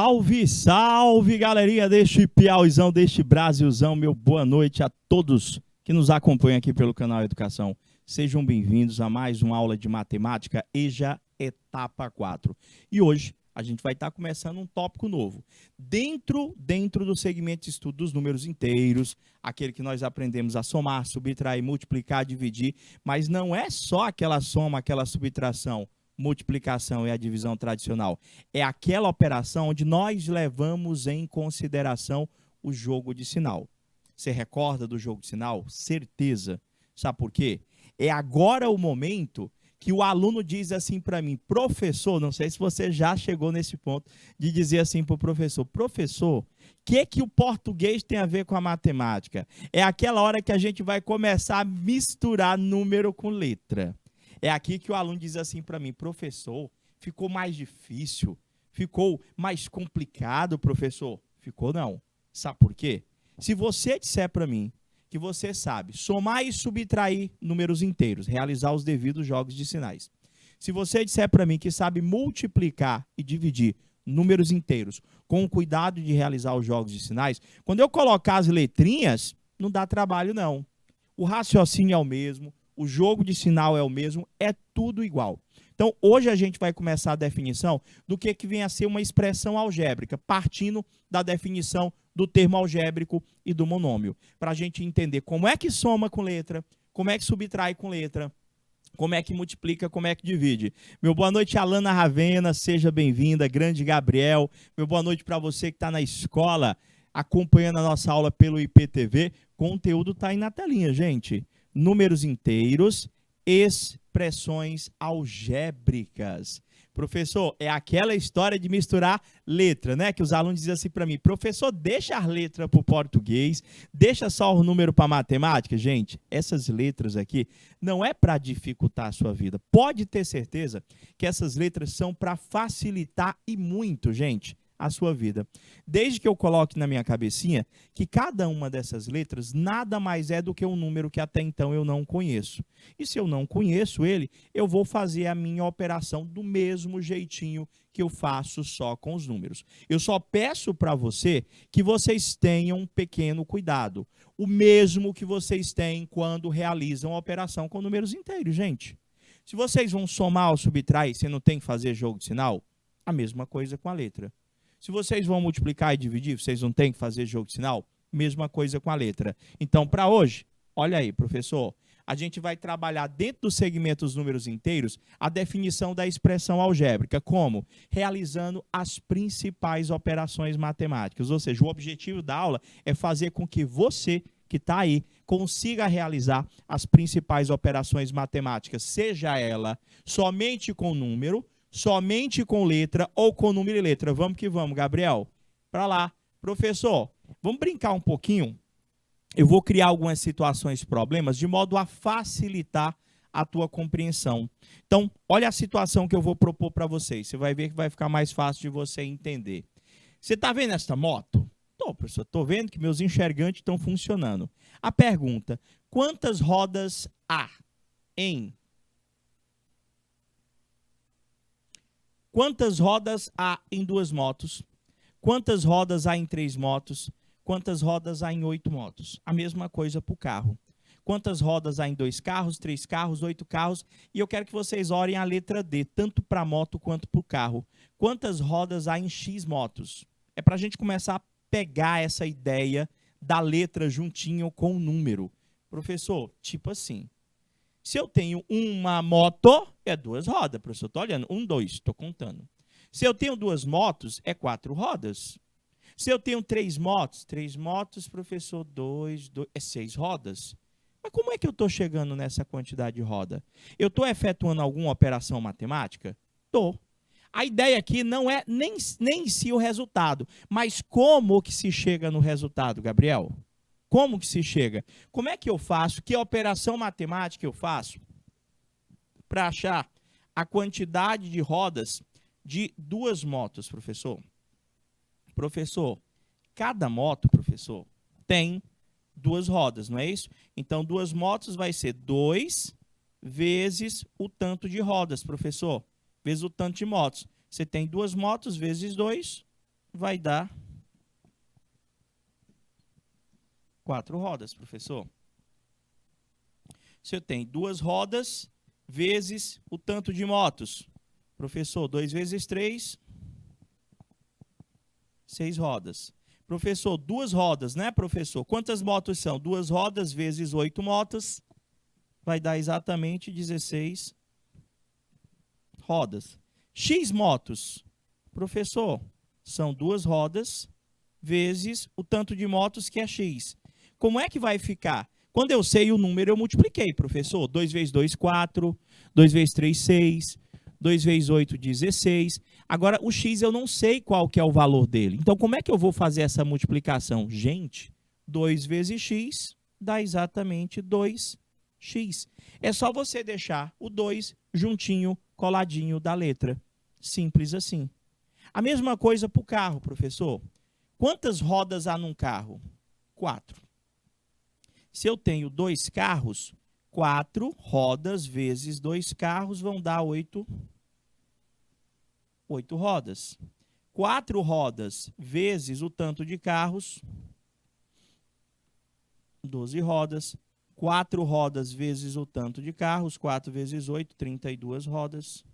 Salve, salve, galerinha deste Piauizão, deste Brasilzão. Meu boa noite a todos que nos acompanham aqui pelo canal Educação. Sejam bem-vindos a mais uma aula de matemática, EJA etapa 4. E hoje a gente vai estar começando um tópico novo. Dentro do segmento de estudo dos números inteiros, aquele que nós aprendemos a somar, subtrair, multiplicar, dividir, mas não é só aquela soma, aquela subtração, multiplicação e a divisão tradicional. É aquela operação onde nós levamos em consideração o jogo de sinal. Você recorda do jogo de sinal? Certeza. Sabe por quê? É agora o momento que o aluno diz assim para mim, professor, não sei se você já chegou nesse ponto de dizer assim para o professor, professor, o que o português tem a ver com a matemática? É aquela hora que a gente vai começar a misturar número com letra. É aqui que o aluno diz assim para mim, professor, ficou mais difícil, ficou mais complicado, professor? Ficou não. Sabe por quê? Se você disser para mim que você sabe somar e subtrair números inteiros, realizar os devidos jogos de sinais. Se você disser para mim que sabe multiplicar e dividir números inteiros com o cuidado de realizar os jogos de sinais, quando eu colocar as letrinhas, não dá trabalho não. O raciocínio é o mesmo, o jogo de sinal é o mesmo, é tudo igual. Então, hoje a gente vai começar a definição do que vem a ser uma expressão algébrica, partindo da definição do termo algébrico e do monômio, para a gente entender como é que soma com letra, como é que subtrai com letra, como é que multiplica, como é que divide. Meu boa noite, Alana Ravena, seja bem-vinda, grande Gabriel. Meu boa noite para você que está na escola, acompanhando a nossa aula pelo IPTV. Conteúdo está aí na telinha, gente. Números inteiros, expressões algébricas. Professor, é aquela história de misturar letra, né? Que os alunos dizem assim para mim, professor, deixa a letra para o português, deixa só o número para matemática. Gente, essas letras aqui não é para dificultar a sua vida. Pode ter certeza que essas letras são para facilitar e muito, gente, a sua vida. Desde que eu coloque na minha cabecinha que cada uma dessas letras nada mais é do que um número que até então eu não conheço. E se eu não conheço ele, eu vou fazer a minha operação do mesmo jeitinho que eu faço só com os números. Eu só peço para você que vocês tenham um pequeno cuidado. O mesmo que vocês têm quando realizam a operação com números inteiros, gente. Se vocês vão somar ou subtrair, você não tem que fazer jogo de sinal? A mesma coisa com a letra. Se vocês vão multiplicar e dividir, vocês não têm que fazer jogo de sinal? Mesma coisa com a letra. Então, para hoje, olha aí, professor, a gente vai trabalhar dentro do segmento dos números inteiros a definição da expressão algébrica. Como? Realizando as principais operações matemáticas. Ou seja, o objetivo da aula é fazer com que você, que está aí, consiga realizar as principais operações matemáticas, seja ela somente com número, somente com letra ou com número e letra. Vamos que vamos, Gabriel. Para lá. Professor, vamos brincar um pouquinho? Eu vou criar algumas situações, problemas, de modo a facilitar a tua compreensão. Então, olha a situação que eu vou propor para vocês. Você vai ver que vai ficar mais fácil de você entender. Você está vendo esta moto? Estou, professor. Estou vendo que meus enxergantes estão funcionando. A pergunta, quantas rodas há em... Quantas rodas há em 2 motos? Quantas rodas há em 3 motos? Quantas rodas há em 8 motos? A mesma coisa para o carro. Quantas rodas há em 2 carros, 3 carros, 8 carros? E eu quero que vocês olhem a letra D, tanto para a moto quanto para o carro. Quantas rodas há em X motos? É para a gente começar a pegar essa ideia da letra juntinho com o número. Professor, tipo assim. Se eu tenho uma moto, é 2 rodas, professor. Estou olhando. 1, 2, estou contando. Se eu tenho 2 motos, é 4 rodas. Se eu tenho 3 motos, professor, 2, é 6 rodas. Mas como é que eu estou chegando nessa quantidade de roda? Eu estou efetuando alguma operação matemática? Estou. A ideia aqui não é nem em si o resultado, mas como que se chega no resultado, Gabriel? Como que se chega? Como é que eu faço? Que operação matemática eu faço para achar a quantidade de rodas de 2 motos, professor? Professor, cada moto, professor, tem 2 rodas, não é isso? Então, 2 motos vai ser 2 vezes o tanto de rodas, professor. Vezes o tanto de motos. Você tem 2 motos vezes 2, vai dar 4 rodas, professor. Se eu tenho 2 rodas vezes o tanto de motos. Professor, 2 vezes 3, 6 rodas. Professor, 2 rodas, né, professor? Quantas motos são? 2 rodas vezes 8 motos vai dar exatamente 16 rodas. X motos. Professor, são 2 rodas vezes o tanto de motos que é X. Como é que vai ficar? Quando eu sei o número, eu multipliquei, professor. 2 vezes 2, 4. 2 vezes 3, 6. 2 vezes 8, 16. Agora, o X eu não sei qual que é o valor dele. Então, como é que eu vou fazer essa multiplicação? Gente, 2 vezes X dá exatamente 2X. É só você deixar o 2 juntinho, coladinho da letra. Simples assim. A mesma coisa para o carro, professor. Quantas rodas há num carro? 4. Se eu tenho 2 carros, 4 rodas vezes 2 carros vão dar 8 rodas. 4 rodas vezes o tanto de carros, 12 rodas. 4 rodas vezes o tanto de carros, 4 vezes 8, 32 rodas.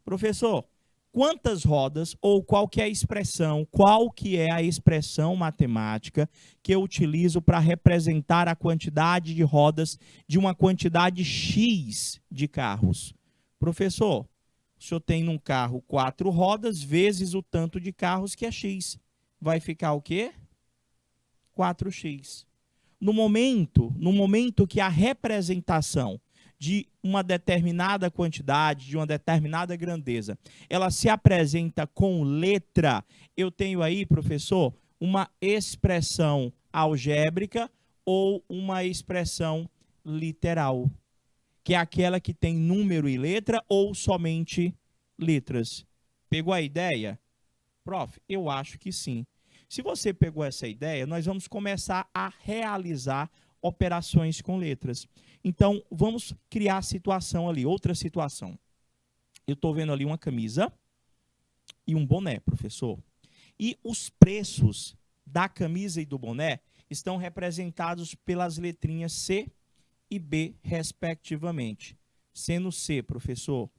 Professor, quantas rodas ou qual que é a expressão matemática que eu utilizo para representar a quantidade de rodas de uma quantidade X de carros? Professor, o senhor tem num carro 4 rodas vezes o tanto de carros que é X. Vai ficar o quê? 4X. No momento que a representação de uma determinada quantidade, de uma determinada grandeza, ela se apresenta com letra, eu tenho aí, professor, uma expressão algébrica ou uma expressão literal, que é aquela que tem número e letra ou somente letras. Pegou a ideia? Prof, eu acho que sim. Se você pegou essa ideia, nós vamos começar a realizar operações com letras. Então, vamos criar a situação ali, outra situação. Eu estou vendo ali uma camisa e um boné, professor. E os preços da camisa e do boné estão representados pelas letrinhas C e B, respectivamente. Sendo C, professor,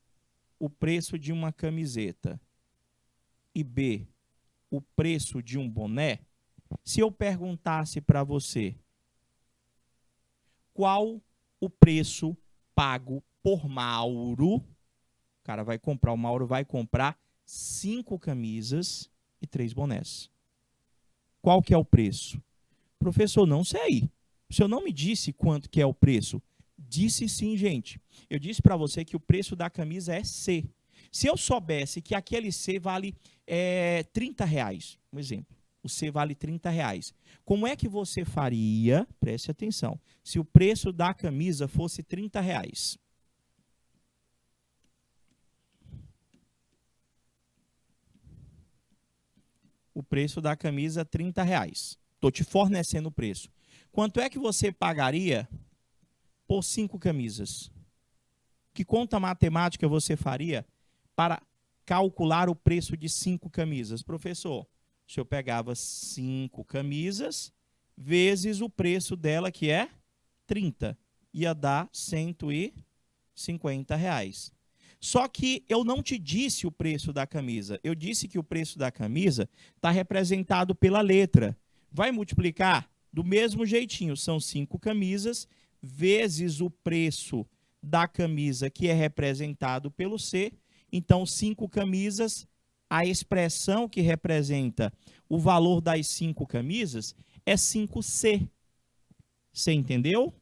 o preço de uma camiseta e B, o preço de um boné. Se eu perguntasse para você qual o preço pago por Mauro, o cara vai comprar, o Mauro vai comprar 5 camisas e 3 bonés. Qual que é o preço? Professor, não sei. O senhor não me disse quanto que é o preço? Disse sim, gente. Eu disse para você que o preço da camisa é C. Se eu soubesse que aquele C vale R$30, um exemplo, o C vale R$30, como é que você faria, preste atenção, se o preço da camisa fosse R$30? O preço da camisa R$30. Estou te fornecendo o preço. Quanto é que você pagaria por 5 camisas? Que conta matemática você faria para calcular o preço de 5 camisas? Professor, o senhor pegava 5 camisas vezes o preço dela, que é 30. Ia dar R$150. Só que eu não te disse o preço da camisa. Eu disse que o preço da camisa está representado pela letra. Vai multiplicar do mesmo jeitinho. São 5 camisas vezes o preço da camisa, que é representado pelo C. Então, 5 camisas, a expressão que representa o valor das 5 camisas é 5C. Você entendeu?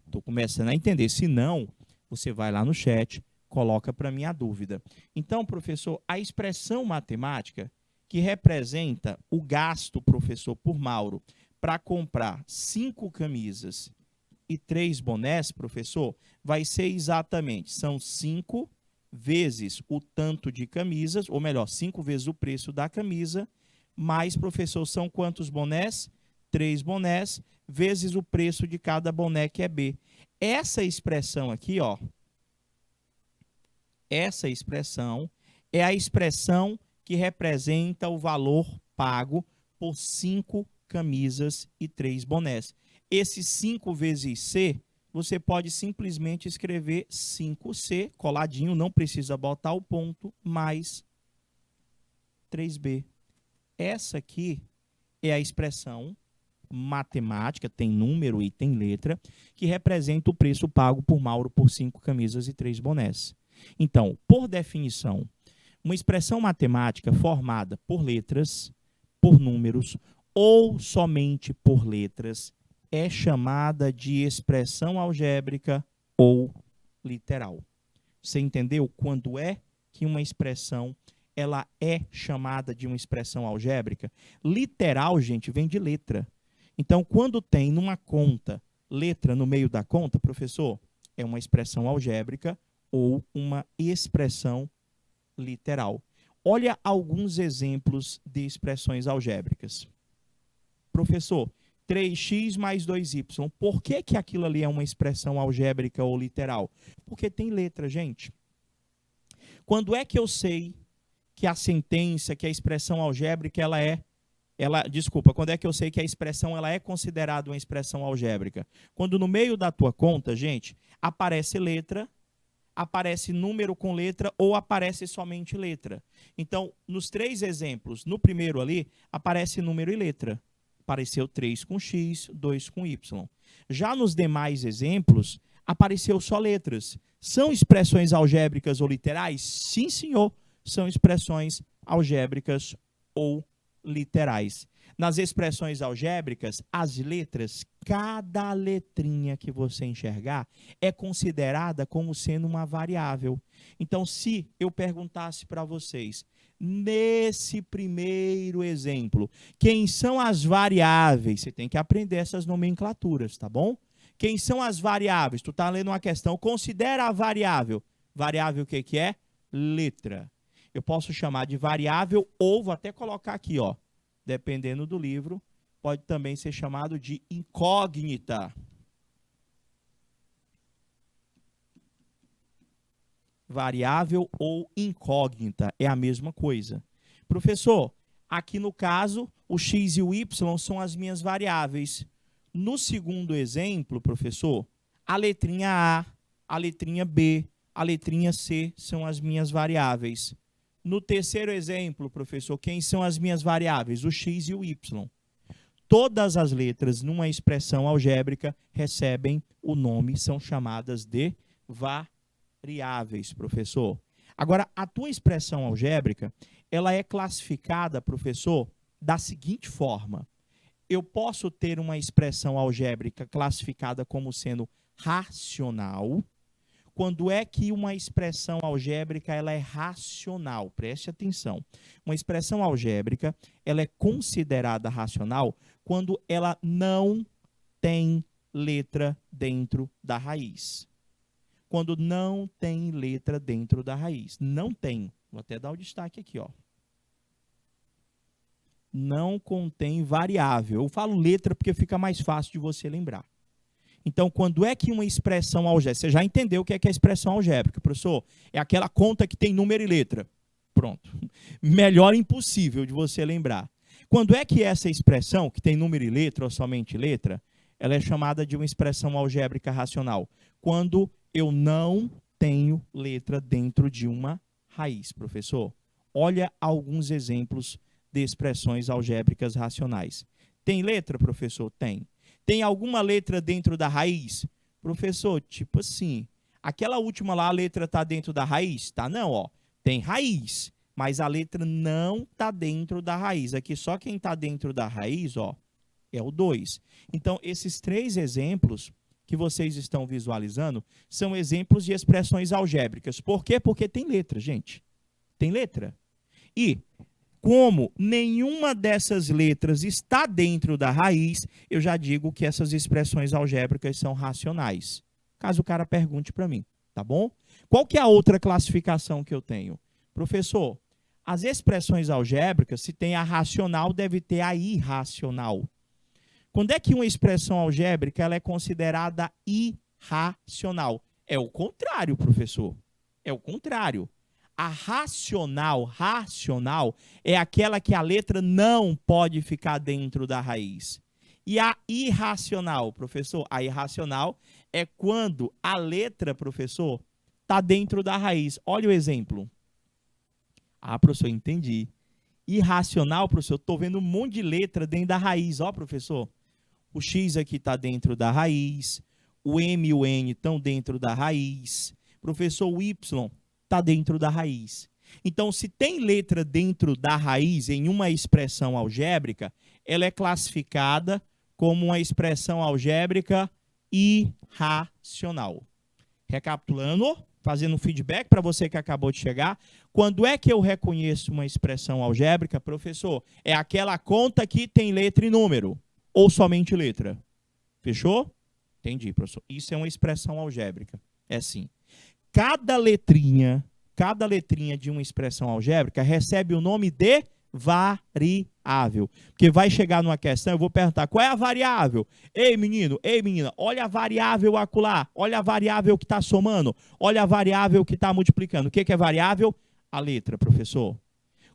Estou começando a entender. Se não, você vai lá no chat, coloca para mim a dúvida. Então, professor, a expressão matemática que representa o gasto, professor, por Mauro, para comprar 5 camisas e 3 bonés, professor, vai ser exatamente, são 5 vezes o tanto de camisas, ou melhor, 5 vezes o preço da camisa, mais, professor, são quantos bonés? 3 bonés, vezes o preço de cada boné, que é B. Essa expressão aqui, ó, essa expressão é a expressão que representa o valor pago por 5 camisas e 3 bonés. Esse 5 vezes C, você pode simplesmente escrever 5C, coladinho, não precisa botar o ponto, mais 3B. Essa aqui é a expressão matemática, tem número e tem letra, que representa o preço pago por Mauro por 5 camisas e 3 bonés. Então, por definição, uma expressão matemática formada por letras, por números ou somente por letras é chamada de expressão algébrica ou literal. Você entendeu quando é que uma expressão ela é chamada de uma expressão algébrica? Literal, gente, vem de letra. Então, quando tem numa conta letra no meio da conta, professor, é uma expressão algébrica ou uma expressão literal. Olha alguns exemplos de expressões algébricas. Professor, 3x mais 2y. Por que que aquilo ali é uma expressão algébrica ou literal? Porque tem letra, gente. Quando é que eu sei que a sentença, que a expressão algébrica, quando é que eu sei que a expressão ela é considerada uma expressão algébrica? Quando no meio da tua conta, gente, aparece letra, aparece número com letra ou aparece somente letra. Então, nos 3 exemplos, no primeiro ali, aparece número e letra. Apareceu 3 com X, 2 com Y. Já nos demais exemplos, apareceu só letras. São expressões algébricas ou literais? Sim, senhor. São expressões algébricas ou literais. Nas expressões algébricas, as letras, cada letrinha que você enxergar é considerada como sendo uma variável. Então, se eu perguntasse para vocês, nesse primeiro exemplo, quem são as variáveis? Você tem que aprender essas nomenclaturas, tá bom? Quem são as variáveis? Tu está lendo uma questão, considera a variável. Variável o que que é? Letra. Eu posso chamar de variável ou vou até colocar aqui, ó, dependendo do livro, pode também ser chamado de incógnita. Variável ou incógnita é a mesma coisa. Professor, aqui no caso, o x e o y são as minhas variáveis. No segundo exemplo, professor, a letrinha A, a letrinha B, a letrinha C são as minhas variáveis. No terceiro exemplo, professor, quem são as minhas variáveis? O x e o y. Todas as letras numa expressão algébrica recebem o nome, são chamadas de variáveis, professor. Agora, a tua expressão algébrica, ela é classificada, professor, da seguinte forma. Eu posso ter uma expressão algébrica classificada como sendo racional. Quando é que uma expressão algébrica ela é racional? Preste atenção. Uma expressão algébrica ela é considerada racional quando ela não tem letra dentro da raiz. Quando não tem letra dentro da raiz. Não tem. Vou até dar o destaque aqui, ó. Não contém variável. Eu falo letra porque fica mais fácil de você lembrar. Então, quando é que uma expressão algébrica... Você já entendeu o que é a expressão algébrica, professor? É aquela conta que tem número e letra. Pronto. Melhor impossível de você lembrar. Quando é que essa expressão, que tem número e letra ou somente letra, ela é chamada de uma expressão algébrica racional? Quando eu não tenho letra dentro de uma raiz, professor. Olha alguns exemplos de expressões algébricas racionais. Tem letra, professor? Tem. Tem alguma letra dentro da raiz? Professor, tipo assim, aquela última lá, a letra está dentro da raiz? Tá não, ó. Tem raiz, mas a letra não está dentro da raiz. Aqui só quem está dentro da raiz, ó, é o 2. Então, esses 3 exemplos que vocês estão visualizando são exemplos de expressões algébricas. Por quê? Porque tem letra, gente. Tem letra. E como nenhuma dessas letras está dentro da raiz, eu já digo que essas expressões algébricas são racionais. Caso o cara pergunte para mim, tá bom? Qual que é a outra classificação que eu tenho? Professor, as expressões algébricas, se tem a racional, deve ter a irracional. Quando é que uma expressão algébrica ela é considerada irracional? É o contrário, professor. É o contrário. A racional é aquela que a letra não pode ficar dentro da raiz. E a irracional, professor? A irracional é quando a letra, professor, está dentro da raiz. Olha o exemplo. Ah, professor, entendi. Irracional, professor, estou vendo um monte de letra dentro da raiz. Ó, professor, o X aqui está dentro da raiz, o M e o N estão dentro da raiz. Professor, o Y está dentro da raiz. Então, se tem letra dentro da raiz em uma expressão algébrica, ela é classificada como uma expressão algébrica irracional. Recapitulando, fazendo um feedback para você que acabou de chegar, quando é que eu reconheço uma expressão algébrica, professor? É aquela conta que tem letra e número, ou somente letra. Fechou? Entendi, professor. Isso é uma expressão algébrica. É assim. Cada letrinha de uma expressão algébrica recebe o nome de variável. Porque vai chegar numa questão, eu vou perguntar, qual é a variável? Ei, menino, ei, menina, olha a variável acolá, olha a variável que está somando, olha a variável que está multiplicando. O que é variável? A letra, professor.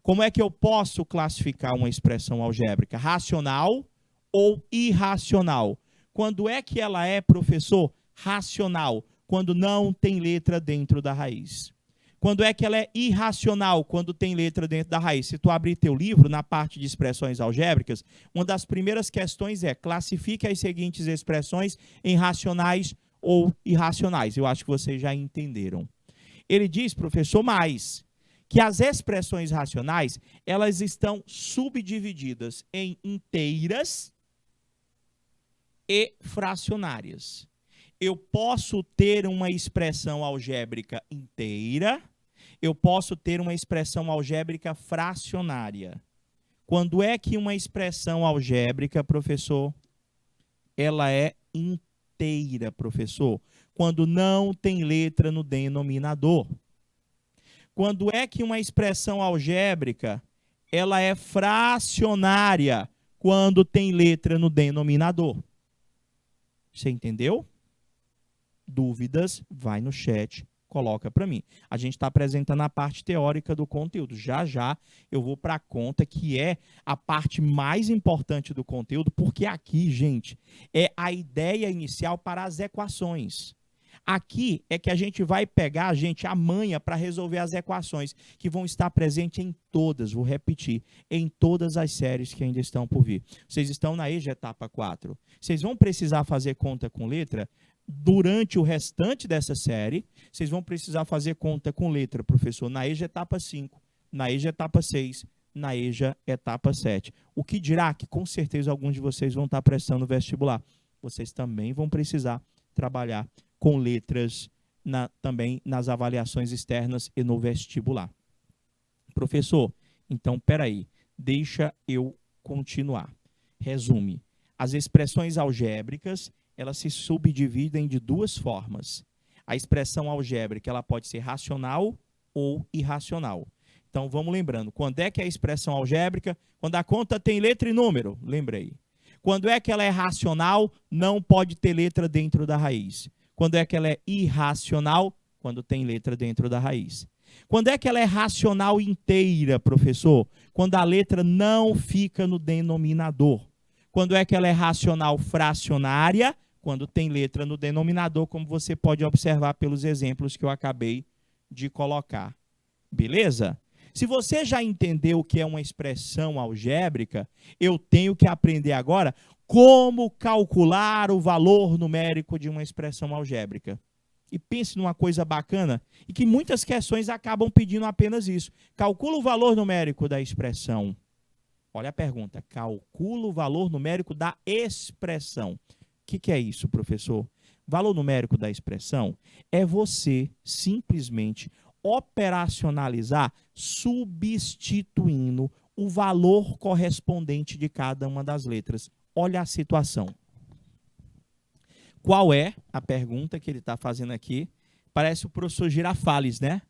Como é que eu posso classificar uma expressão algébrica? Racional ou irracional? Quando é que ela é, professor, racional? Quando não tem letra dentro da raiz. Quando é que ela é irracional? Quando tem letra dentro da raiz. Se tu abrir teu livro, na parte de expressões algébricas, uma das primeiras questões é classifique as seguintes expressões em racionais ou irracionais. Eu acho que vocês já entenderam. Ele diz, professor, mais, que as expressões racionais, elas estão subdivididas em inteiras e fracionárias. Eu posso ter uma expressão algébrica inteira, eu posso ter uma expressão algébrica fracionária. Quando é que uma expressão algébrica, professor, ela é inteira, professor? Quando não tem letra no denominador. Quando é que uma expressão algébrica, ela é fracionária? Quando tem letra no denominador. Você entendeu? Dúvidas, vai no chat, coloca para mim. A gente está apresentando a parte teórica do conteúdo. Já já eu vou para a conta, que é a parte mais importante do conteúdo, porque aqui, gente, é a ideia inicial para as equações. Aqui é que a gente vai pegar, gente, a manha para resolver as equações, que vão estar presentes em todas, vou repetir, em todas as séries que ainda estão por vir. Vocês estão na EJA etapa 4. Vocês vão precisar fazer conta com letra durante o restante dessa série. Vocês vão precisar fazer conta com letra, professor, na EJA etapa 5, na EJA etapa 6, na EJA etapa 7. O que dirá que com certeza alguns de vocês vão estar prestando vestibular. Vocês também vão precisar trabalhar com letras também nas avaliações externas e no vestibular. Professor, então, peraí, deixa eu continuar. Resume. As expressões algébricas, elas se subdividem de duas formas. A expressão algébrica, ela pode ser racional ou irracional. Então, vamos lembrando, quando é que é a expressão algébrica? Quando a conta tem letra e número, lembrei. Quando é que ela é racional? Não pode ter letra dentro da raiz. Quando é que ela é irracional? Quando tem letra dentro da raiz. Quando é que ela é racional inteira, professor? Quando a letra não fica no denominador. Quando é que ela é racional fracionária? Quando tem letra no denominador, como você pode observar pelos exemplos que eu acabei de colocar. Beleza? Se você já entendeu o que é uma expressão algébrica, eu tenho que aprender agora como calcular o valor numérico de uma expressão algébrica. E pense numa coisa bacana, e que muitas questões acabam pedindo apenas isso. Calcula o valor numérico da expressão. Olha a pergunta. Calcula o valor numérico da expressão. O que é isso, professor? Valor numérico da expressão é você simplesmente operacionalizar substituindo o valor correspondente de cada uma das letras. Olha a situação. Qual é a pergunta que ele está fazendo aqui? Parece o professor Girafales, né?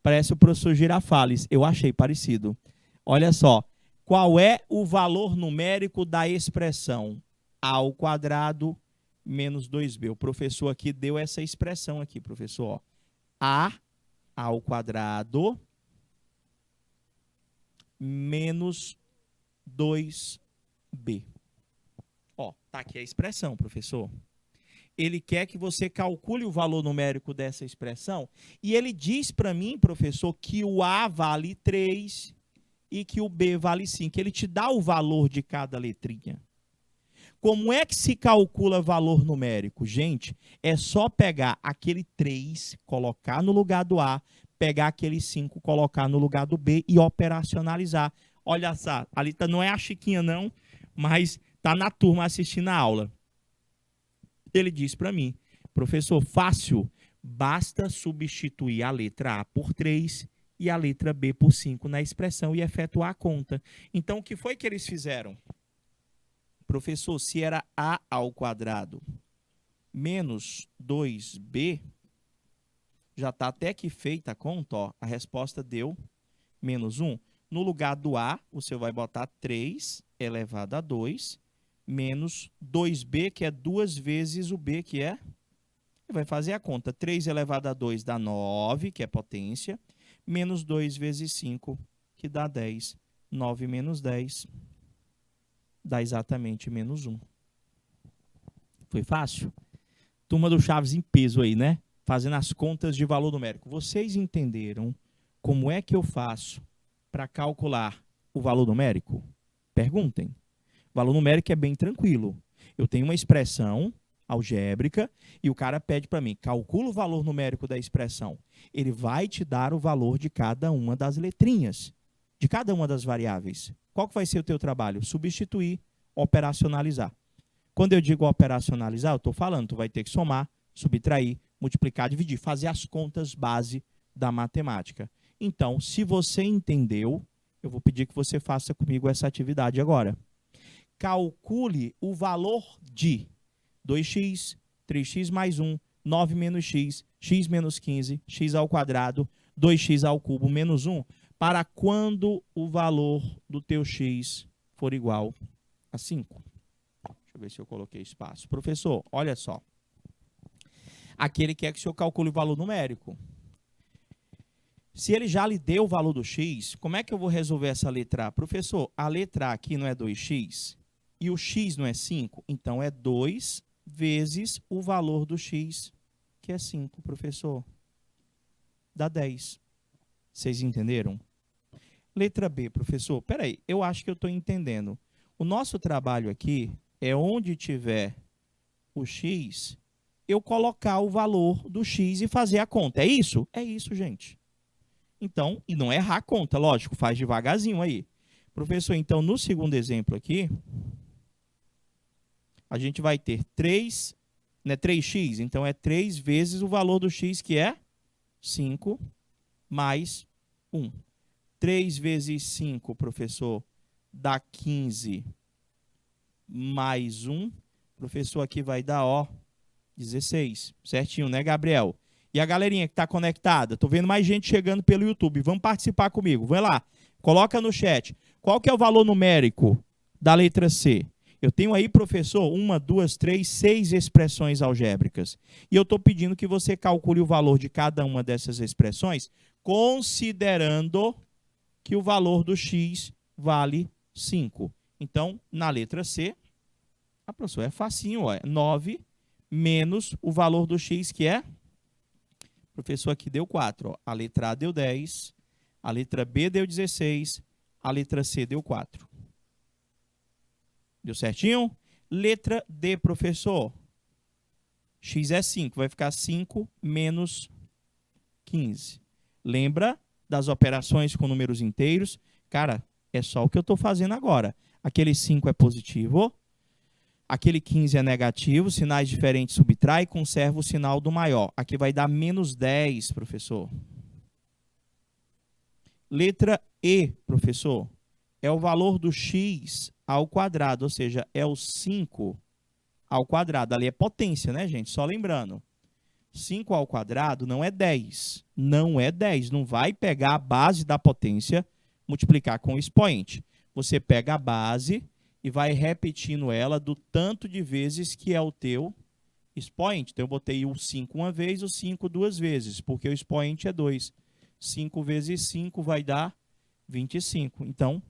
Parece o professor Girafales. Eu achei parecido. Olha só. Qual é o valor numérico da expressão a ao quadrado menos 2b? O professor aqui deu essa expressão aqui, professor. A ao quadrado menos 2b. Ó, tá aqui a expressão, professor. Ele quer que você calcule o valor numérico dessa expressão e ele diz para mim, professor, que o A vale 3 e que o B vale 5. Ele te dá o valor de cada letrinha. Como é que se calcula valor numérico? Gente, é só pegar aquele 3, colocar no lugar do A, pegar aquele 5, colocar no lugar do B e operacionalizar. Olha só, ali não é a Chiquinha não, mas está na turma assistindo a aula. Ele diz para mim, professor, fácil, basta substituir a letra A por 3 e a letra B por 5 na expressão e efetuar a conta. Então, o que foi que eles fizeram? Professor, se era A ao quadrado menos 2B, já está até aqui feita a conta, ó, a resposta deu menos 1. No lugar do A, você vai botar 3 elevado a 2, menos 2B, que é 2 vezes o B, que é... Vai fazer a conta. 3 elevado a 2 dá 9, que é potência, menos 2 vezes 5, que dá 10. 9 menos 10 dá exatamente menos 1. Foi fácil? Turma do Chaves em peso aí, né? Fazendo as contas de valor numérico. Vocês entenderam como é que eu faço para calcular o valor numérico? Perguntem. O valor numérico é bem tranquilo. Eu tenho uma expressão algébrica e o cara pede para mim, calcula o valor numérico da expressão. Ele vai te dar o valor de cada uma das letrinhas, de cada uma das variáveis. Qual que vai ser o teu trabalho? Substituir, operacionalizar. Quando eu digo operacionalizar, eu estou falando, tu vai ter que somar, subtrair, multiplicar, dividir, fazer as contas base da matemática. Então, se você entendeu, eu vou pedir que você faça comigo essa atividade agora. Calcule o valor de 2x, 3x mais 1, 9 menos x, x menos 15, x ao quadrado, 2x ao cubo menos 1, para quando o valor do teu x for igual a 5. Deixa eu ver se eu coloquei espaço. Professor, olha só. Aqui ele quer que o senhor calcule o valor numérico. Se ele já lhe deu o valor do x, como é que eu vou resolver essa letra A? Professor, a letra A aqui não é 2x e o x não é 5, então é 2 vezes o valor do x, que é 5, professor. Dá 10. Vocês entenderam? Letra B, professor. Peraí, eu acho que eu estou entendendo. O nosso trabalho aqui é onde tiver o x, eu colocar o valor do x e fazer a conta. É isso? É isso, gente. Então, e não errar a conta, lógico, faz devagarzinho aí. Professor, então, no segundo exemplo aqui, a gente vai ter 3, né, 3x, então é 3 vezes o valor do x, que é 5, mais 1. 3 vezes 5, professor, dá 15, mais 1. Professor, aqui vai dar, ó, 16. Certinho, né, Gabriel? E a galerinha que está conectada, estou vendo mais gente chegando pelo YouTube. Vamos participar comigo. Vai lá, coloca no chat. Qual que é o valor numérico da letra C? Eu tenho aí, professor, 1, 2, 3, 6 expressões algébricas. E eu estou pedindo que você calcule o valor de cada uma dessas expressões, considerando que o valor do x vale 5. Então, na letra C, a professora é facinho, ó, 9 menos o valor do x, que é... Professor, aqui deu 4. Ó. A letra A deu 10, a letra B deu 16, a letra C deu 4. Deu certinho? Letra D, professor. X é 5, vai ficar 5 menos 15. Lembra das operações com números inteiros? Cara, é só o que eu estou fazendo agora. Aquele 5 é positivo, aquele 15 é negativo, sinais diferentes subtrai e conserva o sinal do maior. Aqui vai dar menos 10, professor. Letra E, professor, é o valor do x ao quadrado, ou seja, é o 5 ao quadrado. Ali é potência, né, gente? Só lembrando. 5 ao quadrado não é 10. Não é 10. Não vai pegar a base da potência, multiplicar com o expoente. Você pega a base e vai repetindo ela do tanto de vezes que é o teu expoente. Então, eu botei o 5 uma vez, o 5 duas vezes, porque o expoente é 2. 5 vezes 5 vai dar 25. Então,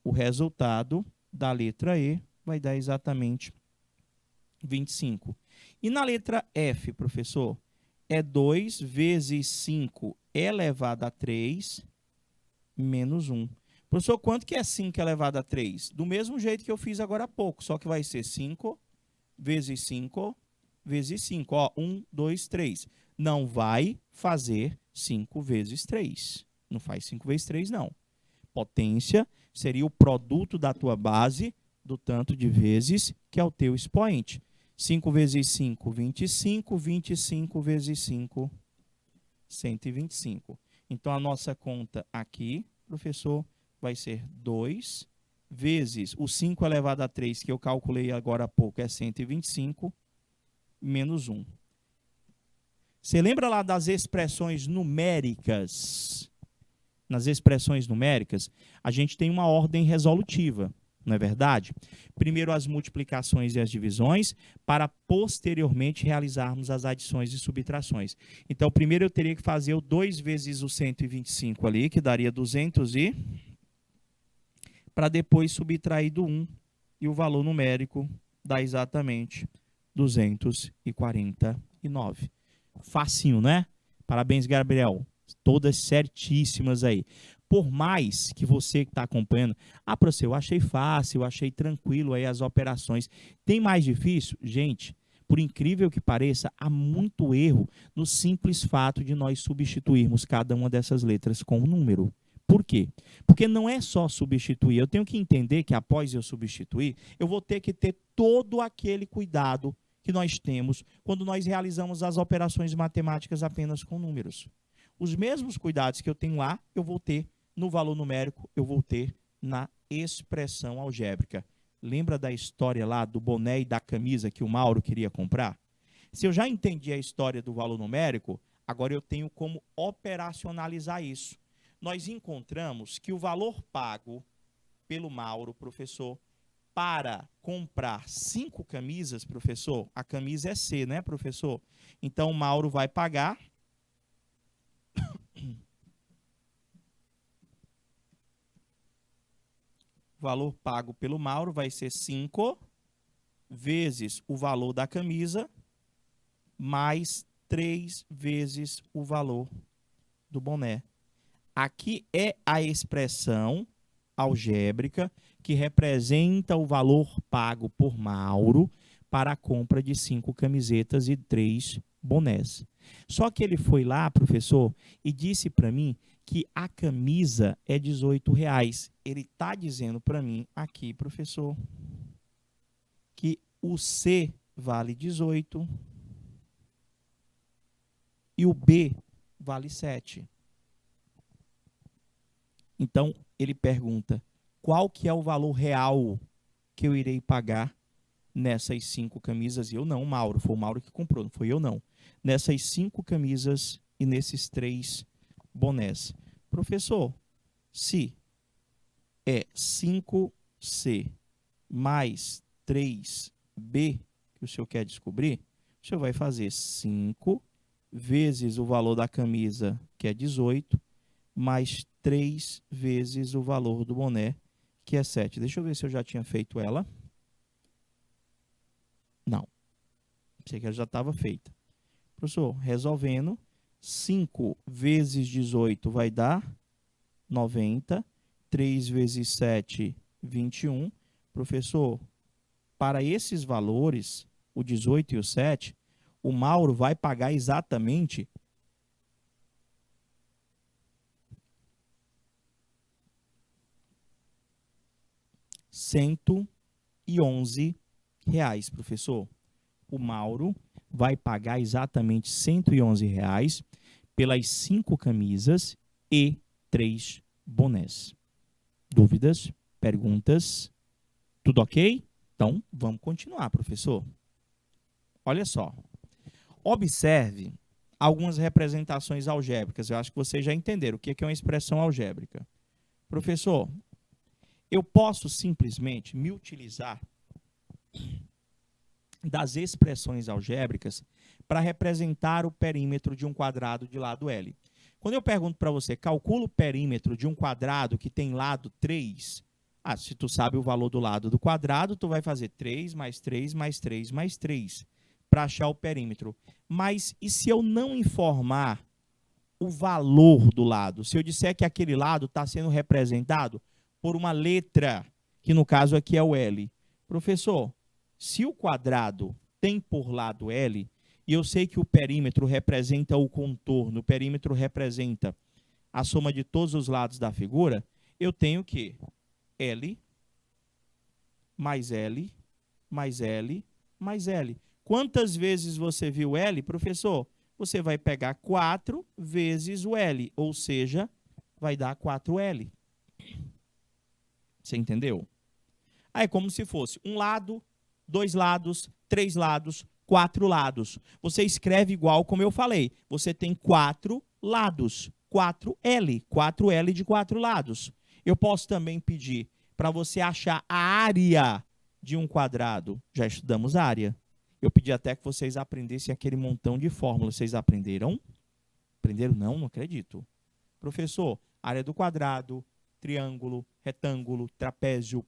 o resultado da letra E vai dar exatamente 25. E na letra F, professor, é 2 vezes 5 elevado a 3 menos 1. Professor, quanto que é 5 elevado a 3? Do mesmo jeito que eu fiz agora há pouco, só que vai ser 5 vezes 5 vezes 5. Ó, 1, 2, 3. Não vai fazer 5 vezes 3. Não faz 5 vezes 3, não. Potência seria o produto da tua base do tanto de vezes que é o teu expoente. 5 vezes 5, 25. 25 vezes 5, 125. Então, a nossa conta aqui, professor, vai ser 2 vezes o 5 elevado a 3, que eu calculei agora há pouco, é 125, menos 1. Você lembra lá das expressões numéricas? Nas expressões numéricas, a gente tem uma ordem resolutiva, não é verdade? Primeiro as multiplicações e as divisões, para posteriormente realizarmos as adições e subtrações. Então, primeiro eu teria que fazer o 2 vezes o 125 ali, que daria 200 e... para depois subtrair do 1, e o valor numérico dá exatamente 249. Facinho, né? Parabéns, Gabriel. Todas certíssimas aí. Por mais que você que está acompanhando, professor, eu achei fácil, eu achei tranquilo aí as operações. Tem mais difícil? Gente, por incrível que pareça, há muito erro no simples fato de nós substituirmos cada uma dessas letras com um número. Por quê? Porque não é só substituir. Eu tenho que entender que após eu substituir, eu vou ter que ter todo aquele cuidado que nós temos quando nós realizamos as operações matemáticas apenas com números. Os mesmos cuidados que eu tenho lá, eu vou ter no valor numérico, eu vou ter na expressão algébrica. Lembra da história lá do boné e da camisa que o Mauro queria comprar? Se eu já entendi a história do valor numérico, agora eu tenho como operacionalizar isso. Nós encontramos que o valor pago pelo Mauro, professor, para comprar 5 camisas, professor, a camisa é C, né, professor? Então, o Mauro vai pagar... O valor pago pelo Mauro vai ser 5 vezes o valor da camisa mais 3 vezes o valor do boné. Aqui é a expressão algébrica que representa o valor pago por Mauro para a compra de 5 camisetas e 3 bonés. Só que ele foi lá, professor, e disse para mim que a camisa é R$18. Ele está dizendo para mim aqui, professor, que o C vale 18 e o B vale 7. Então, ele pergunta, qual que é o valor real que eu irei pagar nessas 5 camisas? E eu não, Mauro, foi o Mauro que comprou, não foi eu não. Nessas 5 camisas e nesses 3 bonés. Professor, se é 5C mais 3B, que o senhor quer descobrir, o senhor vai fazer 5 vezes o valor da camisa, que é 18, mais 3 vezes o valor do boné, que é 7. Deixa eu ver se eu já tinha feito ela. Não. Pensei que ela já estava feita. Professor, resolvendo, 5 vezes 18 vai dar 90. 3 vezes 7, 21. Professor, para esses valores, o 18 e o 7, o Mauro vai pagar exatamente R$111, professor. O Mauro vai pagar exatamente R$111 pelas 5 camisas e 3 bonés. Dúvidas? Perguntas? Tudo ok? Então, vamos continuar, professor. Olha só. Observe algumas representações algébricas. Eu acho que vocês já entenderam o que é uma expressão algébrica. Professor, eu posso simplesmente me utilizar das expressões algébricas para representar o perímetro de um quadrado de lado L. Quando eu pergunto para você, calcula o perímetro de um quadrado que tem lado 3. Se tu sabe o valor do lado do quadrado, tu vai fazer 3 mais 3 mais 3 mais 3 para achar o perímetro. Mas e se eu não informar o valor do lado? Se eu disser que aquele lado está sendo representado por uma letra, que no caso aqui é o L. Professor, se o quadrado tem por lado L, e eu sei que o perímetro representa o contorno, o perímetro representa a soma de todos os lados da figura, eu tenho que L mais L mais L mais L. Quantas vezes você viu L, professor? Você vai pegar 4 vezes o L, ou seja, vai dar 4L. Você entendeu? Aí é como se fosse um lado, 2 lados, 3 lados, 4 lados. Você escreve igual como eu falei. Você tem 4 lados, 4L, 4L de 4 lados. Eu posso também pedir para você achar a área de um quadrado. Já estudamos área. Eu pedi até que vocês aprendessem aquele montão de fórmulas. Vocês aprenderam? Aprenderam? Não, não acredito. Professor, área do quadrado, triângulo, retângulo, trapézio,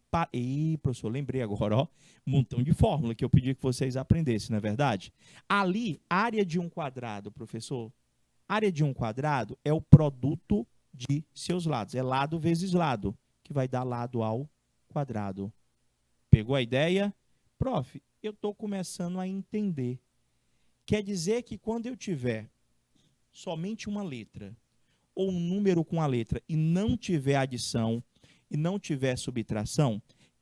professor, lembrei agora, ó, um montão de fórmula que eu pedi que vocês aprendessem, não é verdade? Ali, área de um quadrado, professor, área de um quadrado é o produto de seus lados. É lado vezes lado, que vai dar lado ao quadrado. Pegou a ideia? Prof, eu estou começando a entender. Quer dizer que quando eu tiver somente uma letra, ou um número com a letra, e não tiver adição, e não tiver subtração,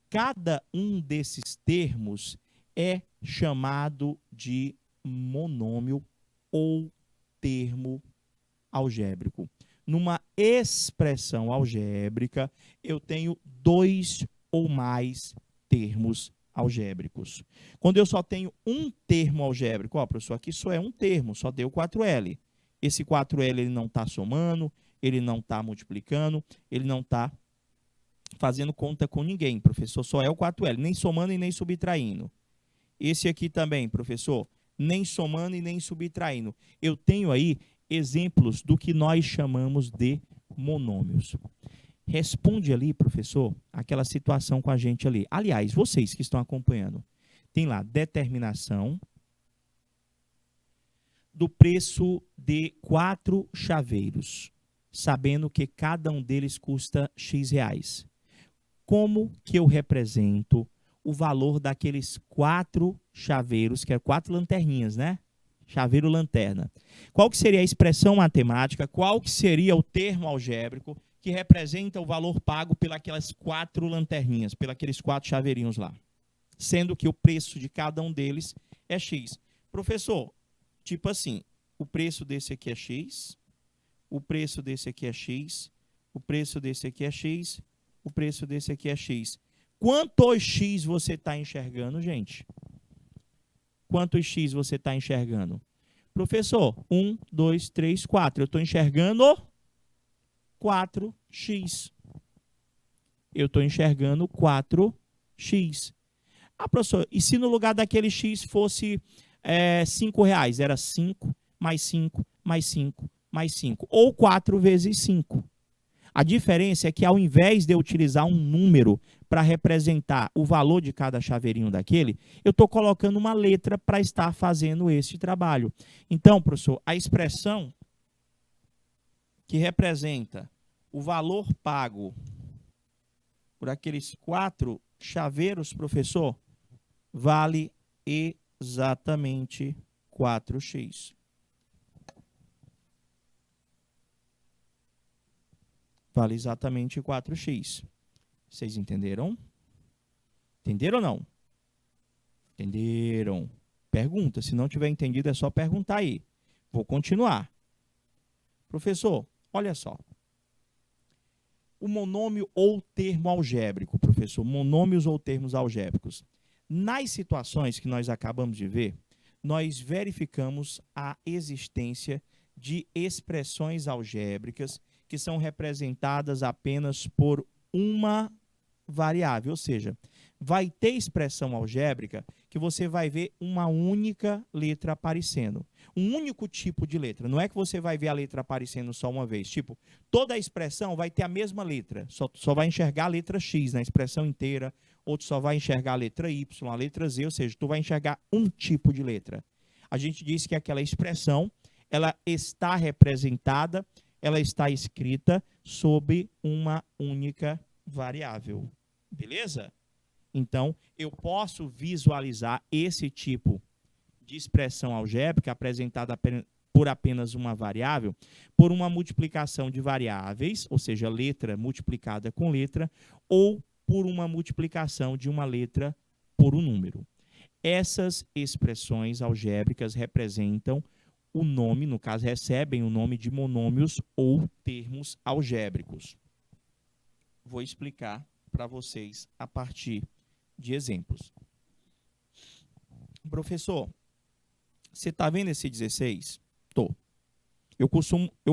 cada um desses termos é chamado de monômio ou termo algébrico. Numa expressão algébrica, eu tenho 2 ou mais termos algébricos. Quando eu só tenho um termo algébrico, ó, professor, aqui só é um termo, só deu 4L. Esse 4L ele não está somando, ele não está multiplicando, ele não está fazendo conta com ninguém, professor, só é o 4L, nem somando e nem subtraindo. Esse aqui também, professor, nem somando e nem subtraindo. Eu tenho aí exemplos do que nós chamamos de monômios. Responde ali, professor, aquela situação com a gente ali. Aliás, vocês que estão acompanhando, tem lá determinação do preço de 4 chaveiros, sabendo que cada um deles custa X reais. Como que eu represento o valor daqueles 4 chaveiros, que é 4 lanterninhas, né? Chaveiro lanterna. Qual que seria a expressão matemática? Qual que seria o termo algébrico que representa o valor pago pelas 4 lanterninhas, pelos 4 chaveirinhos lá? Sendo que o preço de cada um deles é X. Professor, tipo assim, o preço desse aqui é X, o preço desse aqui é X, o preço desse aqui é X, o preço desse aqui é X. Quantos X você está enxergando, gente? Quantos X você está enxergando? Professor, 1, 2, 3, 4. Eu estou enxergando 4X. Eu estou enxergando 4X. Professor, e se no lugar daquele X fosse 5 reais? Era 5 mais 5 mais 5 mais 5. Ou 4 vezes 5. A diferença é que ao invés de eu utilizar um número para representar o valor de cada chaveirinho daquele, eu estou colocando uma letra para estar fazendo esse trabalho. Então, professor, a expressão que representa o valor pago por aqueles 4 chaveiros, professor, vale exatamente 4x. Vale exatamente 4x. Vocês entenderam? Entenderam ou não? Entenderam? Pergunta. Se não tiver entendido, é só perguntar aí. Vou continuar. Professor, olha só. O monômio ou termo algébrico, professor. Monômios ou termos algébricos. Nas situações que nós acabamos de ver, nós verificamos a existência de expressões algébricas que são representadas apenas por uma variável, ou seja, vai ter expressão algébrica que você vai ver uma única letra aparecendo. Um único tipo de letra. Não é que você vai ver a letra aparecendo só uma vez. Tipo, toda a expressão vai ter a mesma letra. Só vai enxergar a letra X na expressão inteira. Outro só vai enxergar a letra Y, a letra Z. Ou seja, tu vai enxergar um tipo de letra. A gente diz que aquela expressão, ela está representada, ela está escrita sob uma única variável. Beleza? Então, eu posso visualizar esse tipo de expressão algébrica apresentada por apenas uma variável, por uma multiplicação de variáveis, ou seja, letra multiplicada com letra, ou por uma multiplicação de uma letra por um número. Essas expressões algébricas representam o nome, no caso, recebem o nome de monômios ou termos algébricos. Vou explicar para vocês a partir de exemplos. Professor, você está vendo esse 16? Tô. Eu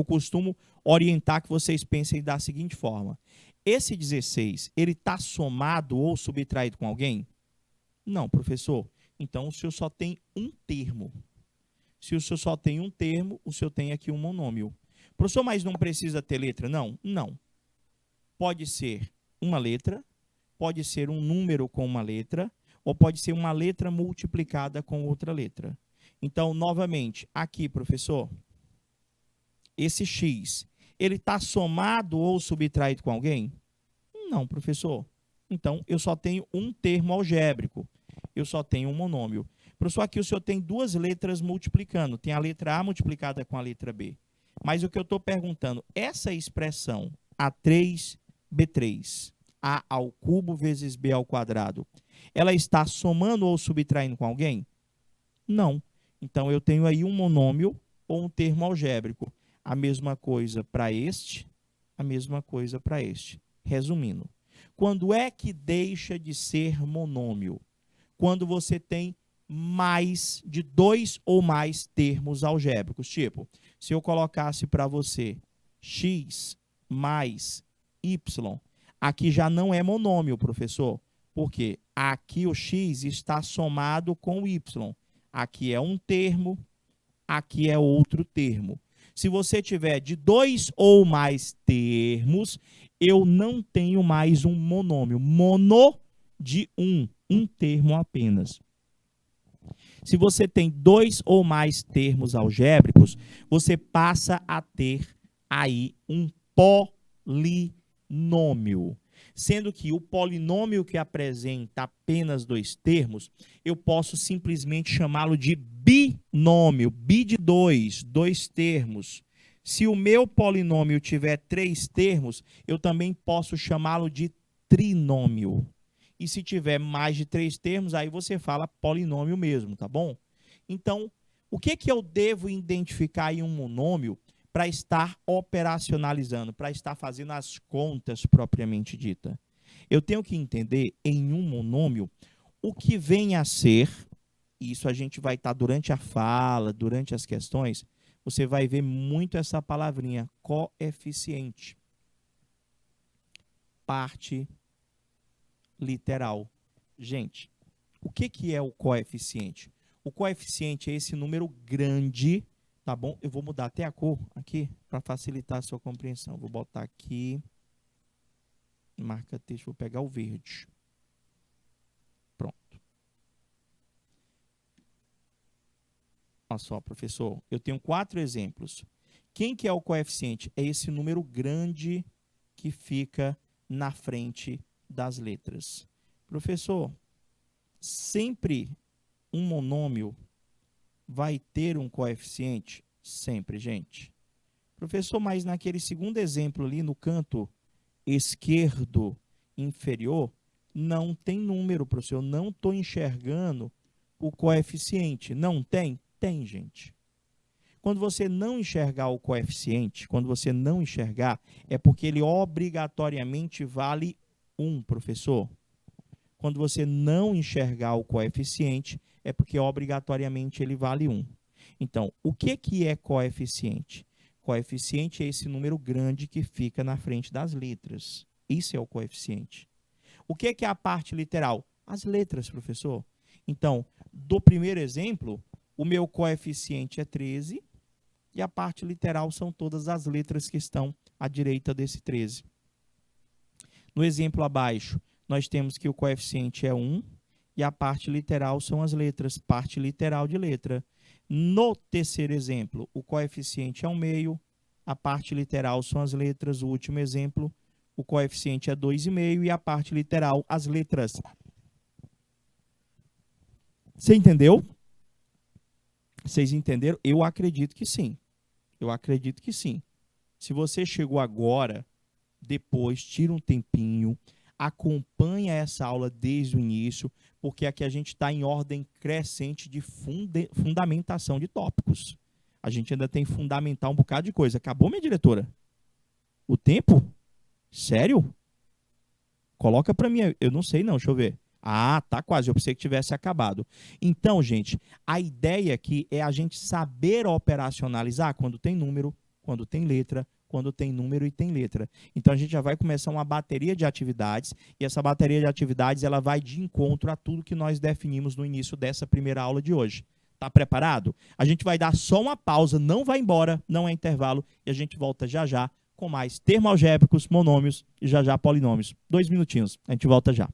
costumo orientar que vocês pensem da seguinte forma. Esse 16, ele está somado ou subtraído com alguém? Não, professor. Então, o senhor só tem um termo. Se o senhor só tem um termo, o senhor tem aqui um monômio. Professor, mas não precisa ter letra? Não. Não. Pode ser uma letra, pode ser um número com uma letra, ou pode ser uma letra multiplicada com outra letra. Então, novamente, aqui, professor, esse X, ele está somado ou subtraído com alguém? Não, professor. Então, eu só tenho um termo algébrico. Eu só tenho um monômio. Professor, aqui o senhor tem duas letras multiplicando. Tem a letra A multiplicada com a letra B. Mas o que eu estou perguntando, essa expressão A3, B3, A ao cubo vezes B ao quadrado, ela está somando ou subtraindo com alguém? Não. Então, eu tenho aí um monômio ou um termo algébrico. A mesma coisa para este, a mesma coisa para este. Resumindo, quando é que deixa de ser monômio? Quando você tem mais de dois ou mais termos algébricos. Tipo, se eu colocasse para você x mais y, aqui já não é monômio, professor. Porque aqui o x está somado com o y. Aqui é um termo, aqui é outro termo. Se você tiver de dois ou mais termos, eu não tenho mais um monômio. Mono de um termo apenas. Se você tem dois ou mais termos algébricos, você passa a ter aí um polinômio. Sendo que o polinômio que apresenta apenas dois termos, eu posso simplesmente chamá-lo de binômio. Bi de dois termos. Se o meu polinômio tiver três termos, eu também posso chamá-lo de trinômio. E se tiver mais de três termos, aí você fala polinômio mesmo, tá bom? Então, o que eu devo identificar em um monômio para estar operacionalizando, para estar fazendo as contas propriamente dita? Eu tenho que entender em um monômio o que vem a ser, e isso a gente vai estar durante a fala, durante as questões, você vai ver muito essa palavrinha, coeficiente. Parte literal. Gente, o que é o coeficiente? O coeficiente é esse número grande, tá bom? Eu vou mudar até a cor aqui para facilitar a sua compreensão. Vou botar aqui, marca texto, vou pegar o verde. Pronto. Olha só, professor, eu tenho 4 exemplos. Quem que é o coeficiente? É esse número grande que fica na frente das letras. Professor, sempre um monômio vai ter um coeficiente? Sempre, gente. Professor, mas naquele segundo exemplo ali no canto esquerdo inferior, não tem número, professor. Eu não estou enxergando o coeficiente. Não tem? Tem, gente. Quando você não enxergar o coeficiente, quando você não enxergar, é porque ele obrigatoriamente vale 1, professor. Quando você não enxergar o coeficiente, é porque obrigatoriamente ele vale 1. Então, o que é coeficiente? Coeficiente é esse número grande que fica na frente das letras. Isso é o coeficiente. O que é a parte literal? As letras, professor. Então, do primeiro exemplo, o meu coeficiente é 13 e a parte literal são todas as letras que estão à direita desse 13. No exemplo abaixo, nós temos que o coeficiente é 1 e a parte literal são as letras, parte literal de letra. No terceiro exemplo, o coeficiente é 1/2, a parte literal são as letras. O último exemplo, o coeficiente é 2,5 e a parte literal, as letras. Você entendeu? Vocês entenderam? Eu acredito que sim. Eu acredito que sim. Se você chegou agora, depois tira um tempinho, acompanha essa aula desde o início, porque aqui a gente está em ordem crescente de fundamentação de tópicos. A gente ainda tem que fundamentar um bocado de coisa. Acabou, minha diretora? O tempo? Sério? Coloca para mim. Eu não sei não, deixa eu ver. Ah, tá quase. Eu pensei que tivesse acabado. Então, gente, a ideia aqui é a gente saber operacionalizar quando tem número, quando tem letra, quando tem número e tem letra. Então, a gente já vai começar uma bateria de atividades e essa bateria de atividades ela vai de encontro a tudo que nós definimos no início dessa primeira aula de hoje. Tá preparado? A gente vai dar só uma pausa, não vai embora, não é intervalo, e a gente volta já já com mais termos algébricos, monômios e já já polinômios. 2 minutinhos, a gente volta já.